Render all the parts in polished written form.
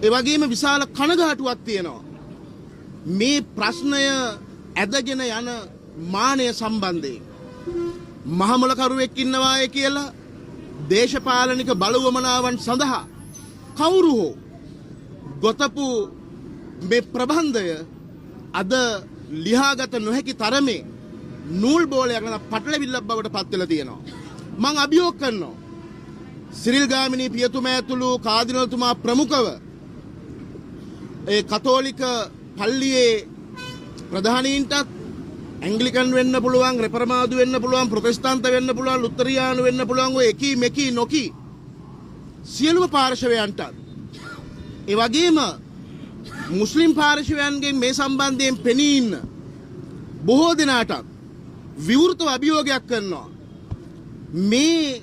ඒ වගේම විශාල කනගාටුවක් තියෙනවා. මේ ප්‍රශ්නය ඇදගෙන යන මානය සම්බන්ධයෙන් මහමුලකරුවෙක් ඉන්නවාය කියලා දේශපාලනික බලවමනාවන් සඳහා කවුරු හෝ ගොතපු මේ ප්‍රබන්ධය අද ලියාගත නොහැකි තරමේ නූල් බෝලයක් නැත්නම් පටලවිල්ලක් බවට පත් වෙලා තියෙනවා. මම අභියෝග කරනවා සිරිල් ගාමිණී පියතුමා ඇතුළු කාදිනල්තුමා ප්‍රමුඛව ඒ කතෝලික පල්ලියේ ප්‍රධානීන්ටත් ඇංග්ලිකන් වෙන්න පුළුවන්, රෙපරමාදු වෙන්න පුළුවන්, ප්‍රොටෙස්ටන්ත වෙන්න පුළුවන්, ලුතරයානු වෙන්න පුළුවන් ඔය එකී මෙකී නොකී සියලුම පාර්ශවයන්ටත් ඒ වගේම මුස්ලිම් පාර්ශවයන්ගෙන් මේ සම්බන්ධයෙන් පෙනී ඉන්න බොහෝ දෙනාටත් විවෘතව අභියෝගයක් කරනවා. මේ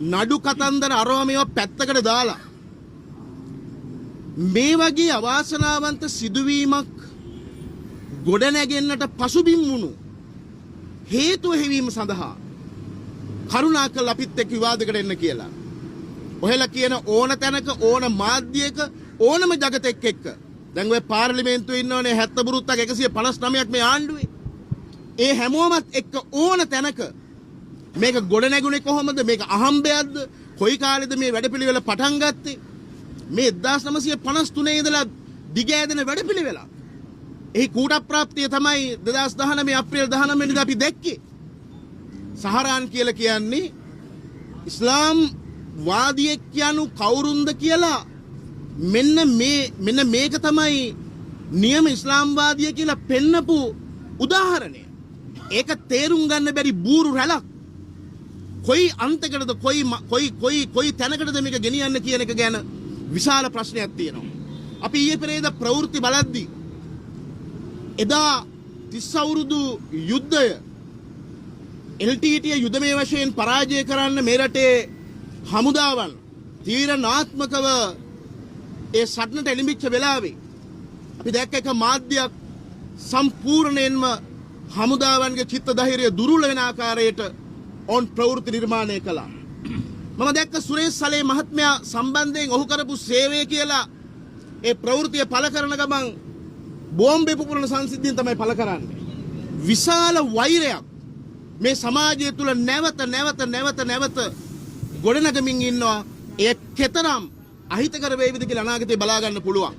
නඩු කතන්දර අරව මේවා පැත්තකට දාලා මේ වගේ අවාසනාවන්ත සිදුවීමක් ගොඩනැගෙන්නට පසුබිම් වුණු හේතු හැවීම සඳහා කරුණාකර අපිත් එක්ක විවාදයකට එන්න කියලා. ඔහෙලා කියන ඕන තැනක ඕන මාධ්‍යයක ඕනම ජගතෙක් එක්ක දැන් ඔය පාර්ලිමේන්තුවේ ඉන්නවනේ 70 බුරුත්තක් 159ක් මේ ආණ්ඩුවේ. ඒ හැමෝමත් එක්ක ඕන තැනක මේක ගොඩනැගුණේ කොහොමද? මේක අහම්බයක්ද? කොයි කාලෙද මේ වැඩපිළිවෙල පටන් ගත්තේ? මේ 1953 ඉඳලා දිගෑදෙන වැඩපිළිවෙල. එහි කූට ප්‍රාප්තිය තමයි 2019 අප්‍රේල් 19 වෙනිදා අපි දැක්කේ. සහරාන් කියලා කියන්නේ ඉස්ලාම් වාදියෙක් යනු කවුරුන්ද කියලා මෙන්න මේක තමයි නියම ඉස්ලාම්වාදිය කියලා පෙන්නපු උදාහරණය. ඒක තේරුම් ගන්න බැරි බූරු රැලක් කොයි අන්තකටද කොයි තැනකටද මේක ගෙනියන්න කියන එක ගැන විශාල ප්‍රශ්නයක් තියෙනවා. අපි ඊයේ පෙරේදා ප්‍රවෘත්ති බලද්දී එදා 30 අවුරුදු යුද්ධය LTT යුදමය වශයෙන් පරාජය කරන්න මේ රටේ හමුදාවන් තීරණාත්මකව ඒ සටනට එළඹිච්ච වෙලාවේ අපි දැක්ක එක මාධ්‍යයක් සම්පූර්ණයෙන්ම හමුදාවන්ගේ චිත්ත ධෛර්යය දුර්වල වෙන ආකාරයට ඔවුන් ප්‍රවෘත්ති නිර්මාණය කළා. මම දැක්ක සුරේෂ් සලේ මහත්මයා සම්බන්ධයෙන් ඔහු කරපු සේවය කියලා ඒ ප්‍රවෘත්තිය පළ කරන ගමන් බෝම්බේ පුපුරන සංසිද්ධියෙන් තමයි පළ කරන්නේ. විශාල වෛරයක් මේ සමාජය තුළ නැවත ගොඩනගමින් ඉන්නවා. ඒ කෙතරම් අහිතකර වේවිද කියලා අනාගතේ බලා ගන්න පුළුවන්.